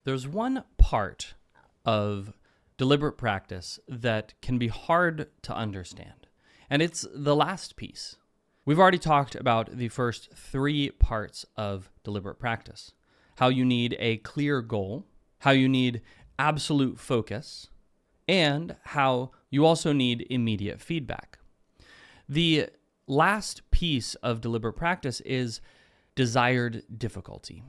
There's one part of deliberate practice that can be hard to understand, and it's the last piece. We've already talked about the first three parts of deliberate practice: how you need a clear goal, how you need absolute focus, and how you also need immediate feedback. The last piece of deliberate practice is desired difficulty.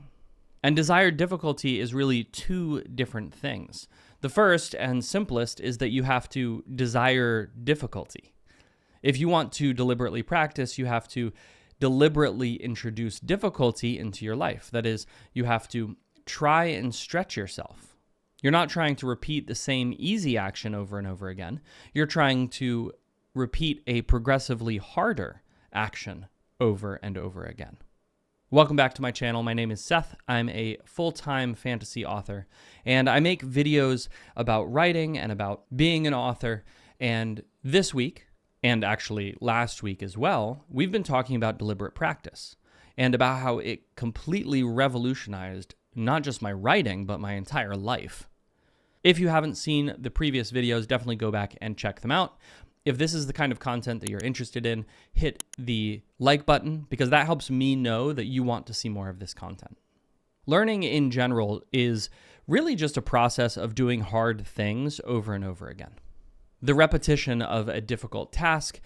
And desired difficulty is really two different things. The first and simplest is that you have to desire difficulty. If you want to deliberately practice, you have to deliberately introduce difficulty into your life. That is, you have to try and stretch yourself. You're not trying to repeat the same easy action over and over again. You're trying to repeat a progressively harder action over and over again. Welcome back to my channel. My name is Seth. I'm a full-time fantasy author, and I make videos about writing and about being an author. And this week, and actually last week as well, we've been talking about deliberate practice and about how it completely revolutionized not just my writing, but my entire life. If you haven't seen the previous videos, definitely go back and check them out. If this is the kind of content that you're interested in, hit the like button because that helps me know that you want to see more of this content. Learning in general is really just a process of doing hard things over and over again. The repetition of a difficult task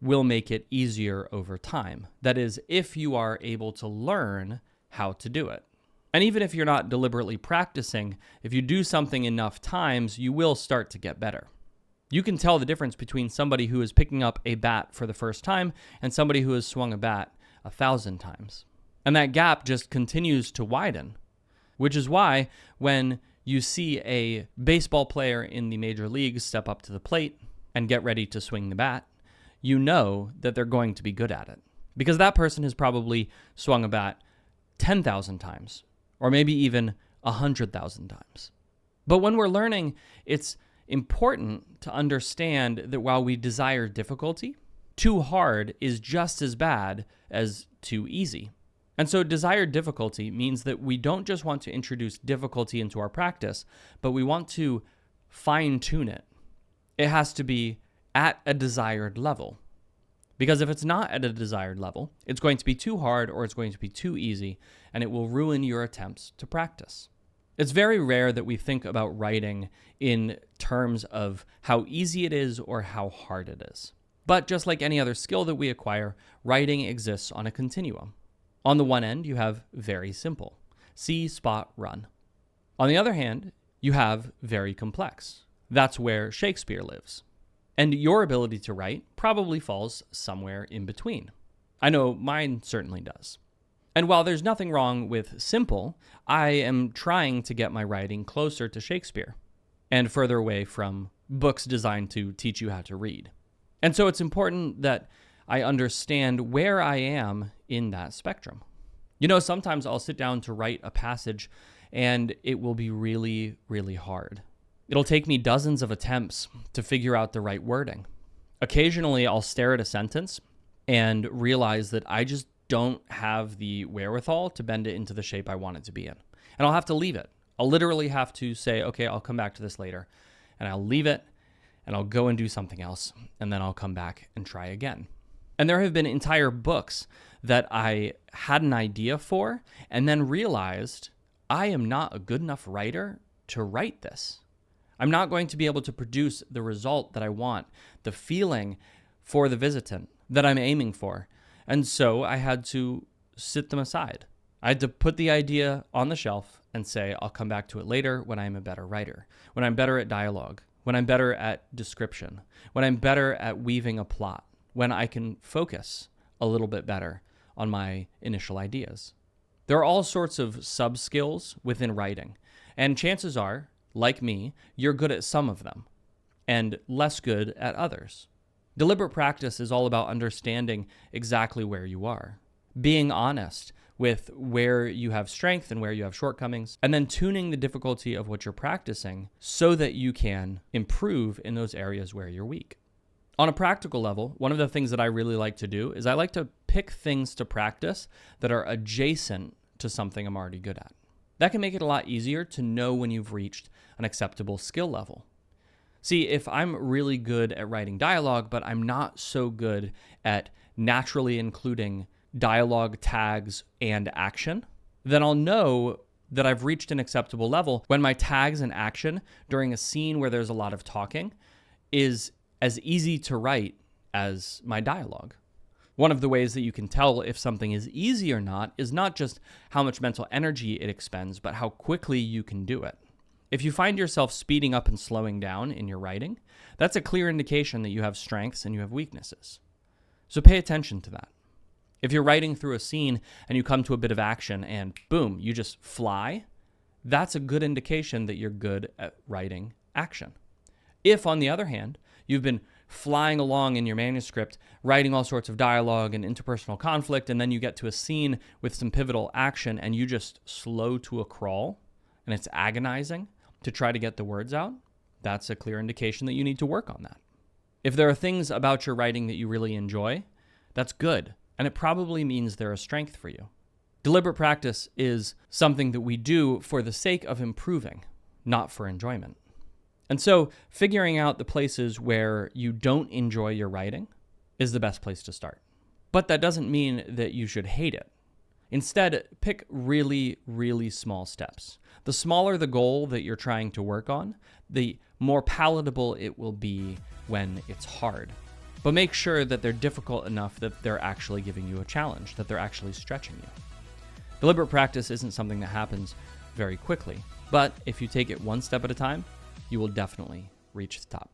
will make it easier over time. That is, if you are able to learn how to do it. And even if you're not deliberately practicing, if you do something enough times, you will start to get better. You can tell the difference between somebody who is picking up a bat for the first time and somebody who has swung a bat 1,000 times. And that gap just continues to widen, which is why when you see a baseball player in the major leagues step up to the plate and get ready to swing the bat, you know that they're going to be good at it because that person has probably swung a bat 10,000 times or maybe even 100,000 times. But when we're learning, it's important to understand that while we desire difficulty, too hard is just as bad as too easy. And so desired difficulty means that we don't just want to introduce difficulty into our practice, but we want to fine-tune it. It has to be at a desired level. Because if it's not at a desired level, it's going to be too hard or it's going to be too easy, and it will ruin your attempts to practice. It's very rare that we think about writing in terms of how easy it is or how hard it is. But just like any other skill that we acquire, writing exists on a continuum. On the one end, you have very simple, see, spot, run. On the other hand, you have very complex. That's where Shakespeare lives. And your ability to write probably falls somewhere in between. I know mine certainly does. And while there's nothing wrong with simple, I am trying to get my writing closer to Shakespeare and further away from books designed to teach you how to read. And so it's important that I understand where I am in that spectrum. You know, sometimes I'll sit down to write a passage and it will be really, really hard. It'll take me dozens of attempts to figure out the right wording. Occasionally, I'll stare at a sentence and realize that I just don't have the wherewithal to bend it into the shape I want it to be in. And I'll have to leave it. I'll literally have to say, okay, I'll come back to this later. And I'll leave it and I'll go and do something else. And then I'll come back and try again. And there have been entire books that I had an idea for and then realized I am not a good enough writer to write this. I'm not going to be able to produce the result that I want, the feeling for the visitant that I'm aiming for. And so I had to sit them aside. I had to put the idea on the shelf and say, I'll come back to it later when I'm a better writer, when I'm better at dialogue, when I'm better at description, when I'm better at weaving a plot, when I can focus a little bit better on my initial ideas. There are all sorts of sub-skills within writing, and chances are, like me, you're good at some of them and less good at others. Deliberate practice is all about understanding exactly where you are, being honest with where you have strength and where you have shortcomings, and then tuning the difficulty of what you're practicing so that you can improve in those areas where you're weak. On a practical level, one of the things that I really like to do is I like to pick things to practice that are adjacent to something I'm already good at. That can make it a lot easier to know when you've reached an acceptable skill level. See, if I'm really good at writing dialogue, but I'm not so good at naturally including dialogue tags and action, then I'll know that I've reached an acceptable level when my tags and action during a scene where there's a lot of talking is as easy to write as my dialogue. One of the ways that you can tell if something is easy or not is not just how much mental energy it expends, but how quickly you can do it. If you find yourself speeding up and slowing down in your writing, that's a clear indication that you have strengths and you have weaknesses. So pay attention to that. If you're writing through a scene and you come to a bit of action and boom, you just fly, that's a good indication that you're good at writing action. If, on the other hand, you've been flying along in your manuscript, writing all sorts of dialogue and interpersonal conflict, and then you get to a scene with some pivotal action and you just slow to a crawl, and it's agonizing to try to get the words out, that's a clear indication that you need to work on that. If there are things about your writing that you really enjoy, that's good. And it probably means they're a strength for you. Deliberate practice is something that we do for the sake of improving, not for enjoyment. And so figuring out the places where you don't enjoy your writing is the best place to start. But that doesn't mean that you should hate it. Instead, pick really, really small steps. The smaller the goal that you're trying to work on, the more palatable it will be when it's hard. But make sure that they're difficult enough that they're actually giving you a challenge, that they're actually stretching you. Deliberate practice isn't something that happens very quickly, but if you take it one step at a time, you will definitely reach the top.